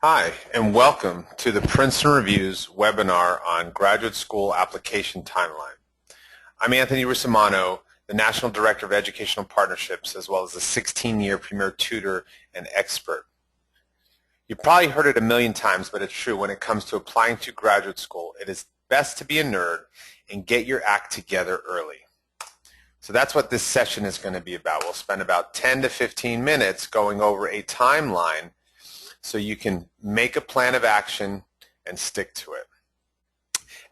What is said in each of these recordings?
Hi, and welcome to the Princeton Review's webinar on Graduate School Application Timeline. I'm Anthony Russimano, the National Director of Educational Partnerships, as well as a 16-year Premier Tutor and expert. You've probably heard it a million times, but it's true. When it comes to applying to graduate school, it is best to be a nerd and get your act together early. So that's what this session is going to be about. We'll spend about 10 to 15 minutes going over a timeline so you can make a plan of action and stick to it.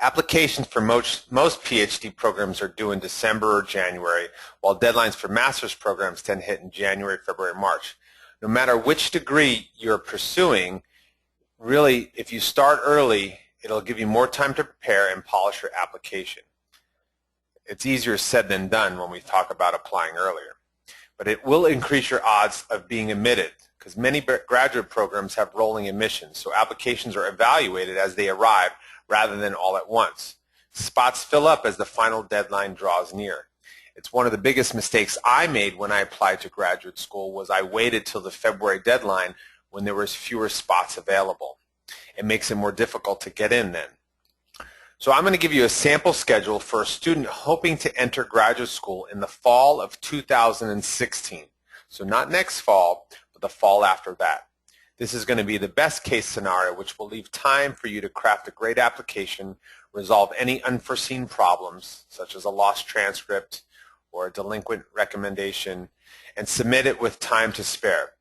Applications for most PhD programs are due in December or January, while deadlines for master's programs tend to hit in January, February, March. No matter which degree you're pursuing, really, if you start early, it'll give you more time to prepare and polish your application. It's easier said than done when we talk about applying earlier, but it will increase your odds of being admitted, because many graduate programs have rolling admissions, so applications are evaluated as they arrive rather than all at once. Spots fill up as the final deadline draws near. It's one of the biggest mistakes I made when I applied to graduate school was I waited till the February deadline when there was fewer spots available. It makes it more difficult to get in then. So I'm going to give you a sample schedule for a student hoping to enter graduate school in the fall of 2016. So not next fall, the fall after that. This is going to be the best case scenario, which will leave time for you to craft a great application, resolve any unforeseen problems, such as a lost transcript or a delinquent recommendation, and submit it with time to spare.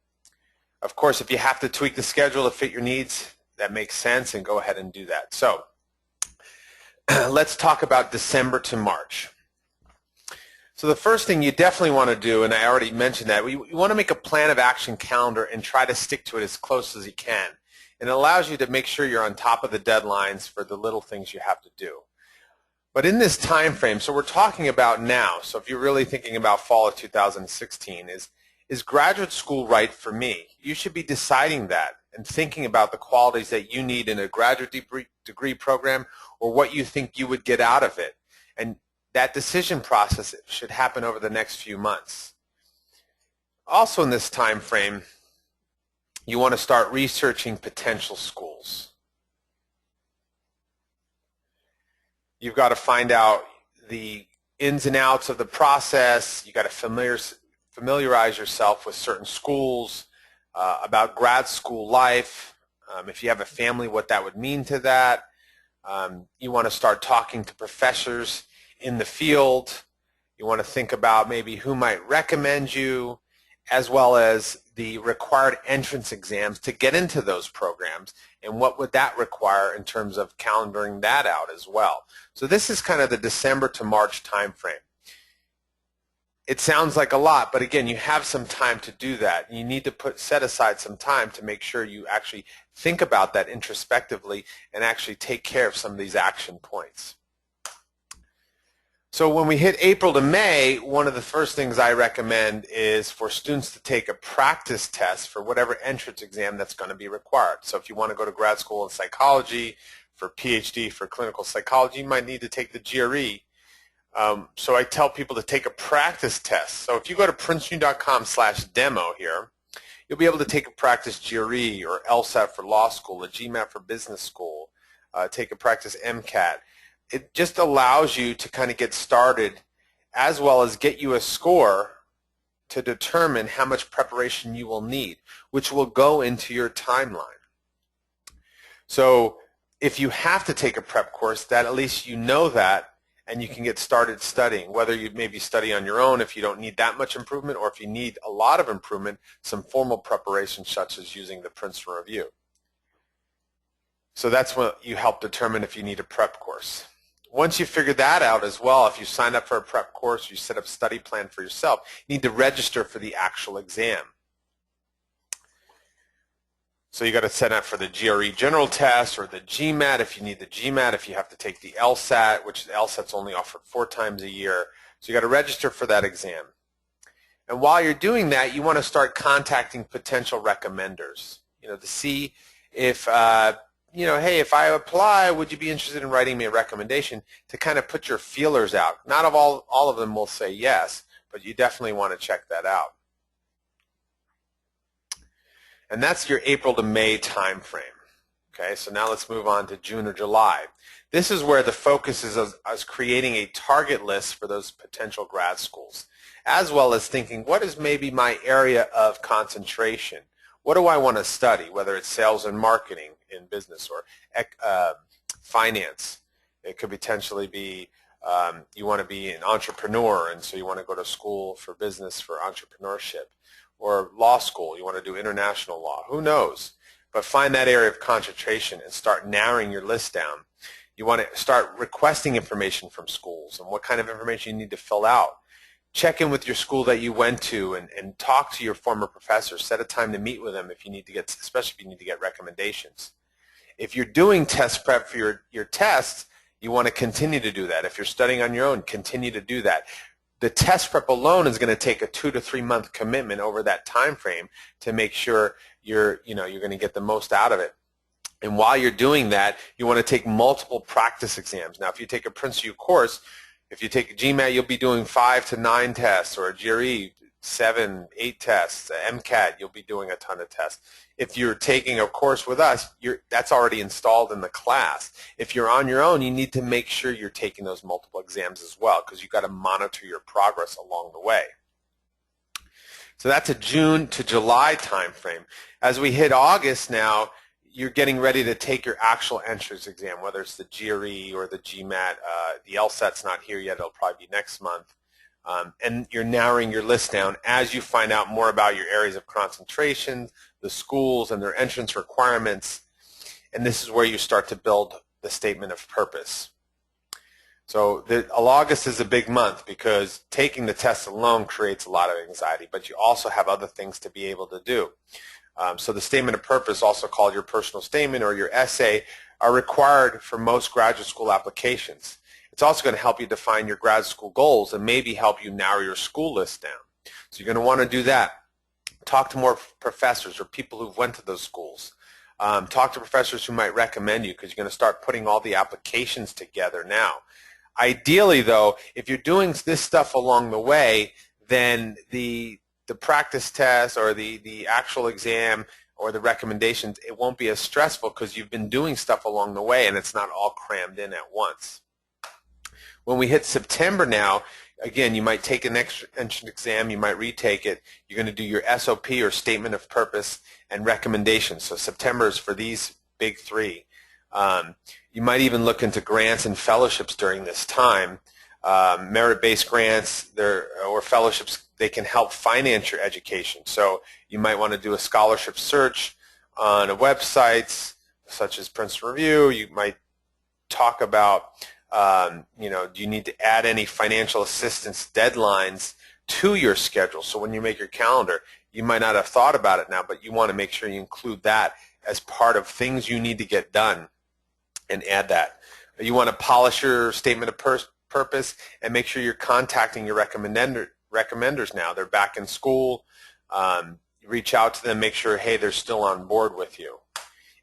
Of course, if you have to tweak the schedule to fit your needs, that makes sense, and go ahead and do that. So let's talk about December to March. So the first thing you definitely want to do, and I already mentioned that, you want to make a plan of action calendar and try to stick to it as close as you can. And it allows you to make sure you're on top of the deadlines for the little things you have to do. But in this time frame, so we're talking about now, so if you're really thinking about fall of 2016, is graduate school right for me? You should be deciding that and thinking about the qualities that you need in a graduate degree program or what you think you would get out of it. And that decision process should happen over the next few months. Also in this time frame, you want to start researching potential schools. You've got to find out the ins and outs of the process. You've got to familiarize yourself with certain schools, about grad school life. If you have a family, what that would mean to that. You want to start talking to professors in the field. You want to think about maybe who might recommend you, as well as the required entrance exams to get into those programs, and what would that require in terms of calendaring that out as well. So this is kind of the December to March time frame. It sounds like a lot, but again, you have some time to do that. You need to set aside some time to make sure you actually think about that introspectively and actually take care of some of these action points. So when we hit April to May, one of the first things I recommend is for students to take a practice test for whatever entrance exam that's going to be required. So if you want to go to grad school in psychology, for PhD, for clinical psychology, you might need to take the GRE. So I tell people to take a practice test. So if you go to princeton.com/demo here, you'll be able to take a practice GRE or LSAT for law school, a GMAT for business school, take a practice MCAT. It just allows you to kind of get started as well as get you a score to determine how much preparation you will need, which will go into your timeline. So if you have to take a prep course, that at least you know that and you can get started studying, whether you maybe study on your own if you don't need that much improvement, or if you need a lot of improvement, some formal preparation such as using the Princeton Review. So that's what you help determine if you need a prep course. Once you figure that out as well, if you sign up for a prep course, you set up a study plan for yourself, you need to register for the actual exam. So you got to set up for the GRE general test or the GMAT if you need the GMAT, if you have to take the LSAT, which the LSAT's only offered 4 times a year. So you got to register for that exam. And while you're doing that, you want to start contacting potential recommenders, to see if hey, if I apply, would you be interested in writing me a recommendation, to kind of put your feelers out. Not all of them will say yes, but you definitely want to check that out. And that's your April to May time frame. Okay, so now let's move on to June or July. This is where the focus is as creating a target list for those potential grad schools, as well as thinking, what is maybe my area of concentration? What do I want to study, whether it's sales and marketing in business or finance? It could potentially be you want to be an entrepreneur, and so you want to go to school for business for entrepreneurship, or law school, you want to do international law. Who knows? But find that area of concentration and start narrowing your list down. You want to start requesting information from schools and what kind of information you need to fill out. Check in with your school that you went to and talk to your former professors. Set a time to meet with them if you need to get, especially if you need to get recommendations. If you're doing test prep for your tests, you want to continue to do that. If you're studying on your own, continue to do that. The test prep alone is going to take a 2 to 3 month commitment over that time frame to make sure you're going to get the most out of it. And while you're doing that, you want to take multiple practice exams. Now, if you take a Prince U course, if you take a GMAT, you'll be doing 5 to 9 tests, or a GRE, 7, 8 tests. MCAT, you'll be doing a ton of tests. If you're taking a course with us, that's already installed in the class. If you're on your own, you need to make sure you're taking those multiple exams as well, because you've got to monitor your progress along the way. So that's a June to July time frame. As we hit August now, you're getting ready to take your actual entrance exam, whether it's the GRE or the GMAT. The LSAT's not here yet. It'll probably be next month. And you're narrowing your list down as you find out more about your areas of concentration, the schools and their entrance requirements. And this is where you start to build the statement of purpose. So August is a big month because taking the test alone creates a lot of anxiety, but you also have other things to be able to do. So the statement of purpose, also called your personal statement or your essay, are required for most graduate school applications. It's also going to help you define your grad school goals and maybe help you narrow your school list down. So you're going to want to do that. Talk to more professors or people who've went to those schools. Talk to professors who might recommend you, because you're going to start putting all the applications together now. Ideally, though, if you're doing this stuff along the way, then the practice test or the actual exam or the recommendations, it won't be as stressful because you've been doing stuff along the way and it's not all crammed in at once. When we hit September now, again, you might take an entrance exam, you might retake it. You're going to do your SOP or statement of purpose and recommendations. So September is for these big three. You might even look into grants and fellowships during this time. Merit-based grants or fellowships, they can help finance your education. So you might want to do a scholarship search on websites such as Princeton Review. You might talk about, do you need to add any financial assistance deadlines to your schedule? So when you make your calendar, you might not have thought about it now, but you want to make sure you include that as part of things you need to get done and add that. You want to polish your statement of purpose and make sure you're contacting your recommenders now. They're back in school. Reach out to them, make sure, hey, they're still on board with you.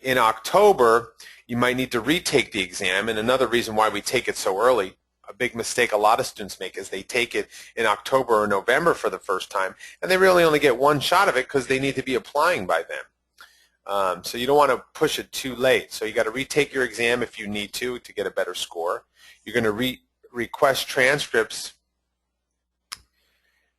In October, you might need to retake the exam, and another reason why we take it so early, a big mistake a lot of students make, is they take it in October or November for the first time, and they really only get one shot of it because they need to be applying by then. So you don't want to push it too late. So you got to retake your exam if you need to get a better score. You're going to request transcripts.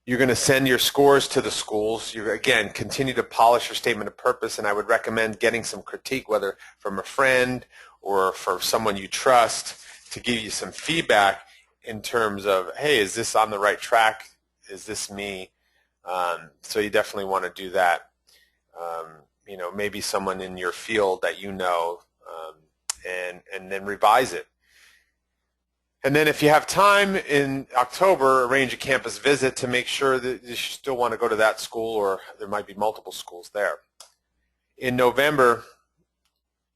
You're going to send your scores to the schools. You, again, continue to polish your statement of purpose, and I would recommend getting some critique, whether from a friend or for someone you trust, to give you some feedback in terms of, hey, is this on the right track? Is this me? So you definitely want to do that. Maybe someone in your field that you know, and then revise it. And then if you have time in October, arrange a campus visit to make sure that you still want to go to that school, or there might be multiple schools there. In November,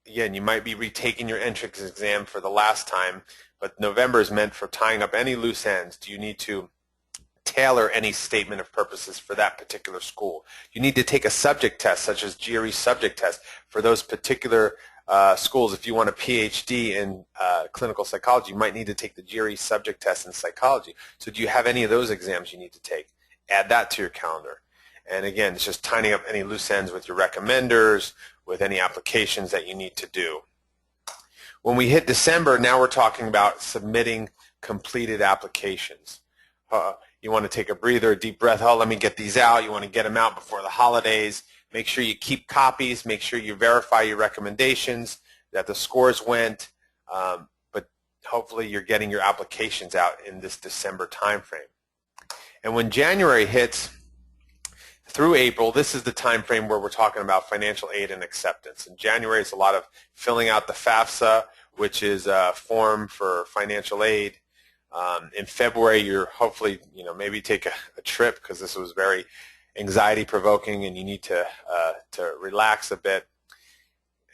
again, you might be retaking your entrance exam for the last time, but November is meant for tying up any loose ends. Do you need to tailor any statement of purposes for that particular school? You need to take a subject test, such as GRE subject test, for those particular schools. If you want a PhD in clinical psychology, you might need to take the GRE subject test in psychology. So do you have any of those exams you need to take? Add that to your calendar. And again, it's just tying up any loose ends with your recommenders, with any applications that you need to do. When we hit December, now we're talking about submitting completed applications. You want to take a breather, a deep breath. Oh, let me get these out. You want to get them out before the holidays. Make sure you keep copies. Make sure you verify your recommendations, that the scores went. But hopefully you're getting your applications out in this December timeframe. And when January hits through April, this is the time frame where we're talking about financial aid and acceptance. In January, it's a lot of filling out the FAFSA, which is a form for financial aid. In February, you're hopefully, maybe take a trip, because this was very anxiety-provoking and you need to relax a bit.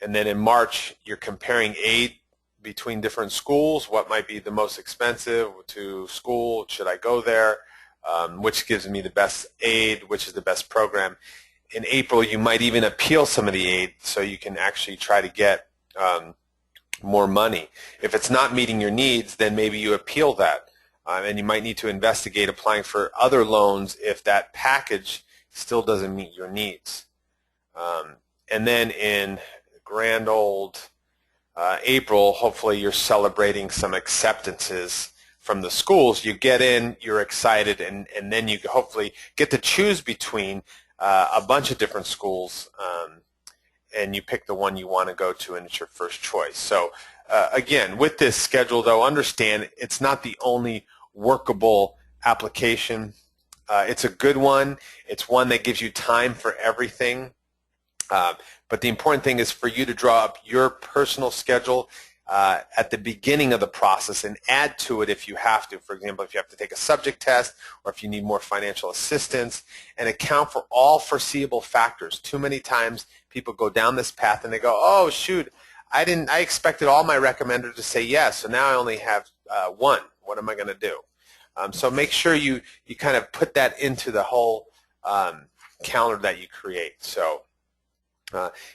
And then in March, you're comparing aid between different schools. What might be the most expensive to school? Should I go there? Which gives me the best aid? Which is the best program? In April, you might even appeal some of the aid so you can actually try to get more money. If it's not meeting your needs, then maybe you appeal that. And you might need to investigate applying for other loans if that package still doesn't meet your needs. And then in grand old April, hopefully you're celebrating some acceptances from the schools. You get in, you're excited, and then you hopefully get to choose between a bunch of different schools, and you pick the one you want to go to, and it's your first choice. So again, with this schedule, though, understand it's not the only workable application. It's a good one. It's one that gives you time for everything. But the important thing is for you to draw up your personal schedule at the beginning of the process and add to it if you have to. For example, if you have to take a subject test or if you need more financial assistance, and account for all foreseeable factors. Too many times people go down this path and they go, oh, shoot, I expected all my recommenders to say yes, so now I only have one. What am I going to do? So make sure you kind of put that into the whole calendar that you create. So.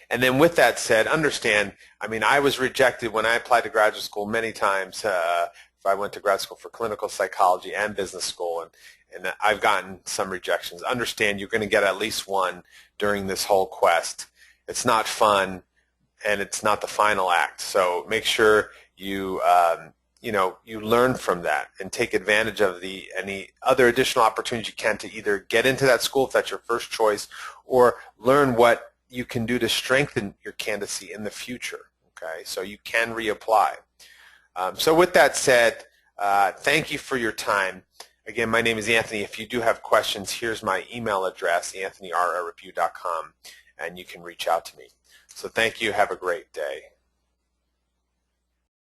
And then with that said, understand, I was rejected when I applied to graduate school many times. I went to grad school for clinical psychology and business school, and I've gotten some rejections. Understand you're going to get at least one during this whole quest. It's not fun, and it's not the final act. So make sure you learn from that and take advantage of any other additional opportunities you can to either get into that school if that's your first choice, or learn what you can do to strengthen your candidacy in the future, okay? So you can reapply. So with that said, thank you for your time. Again, my name is Anthony. If you do have questions, here's my email address, anthony@review.com, and you can reach out to me. So thank you. Have a great day.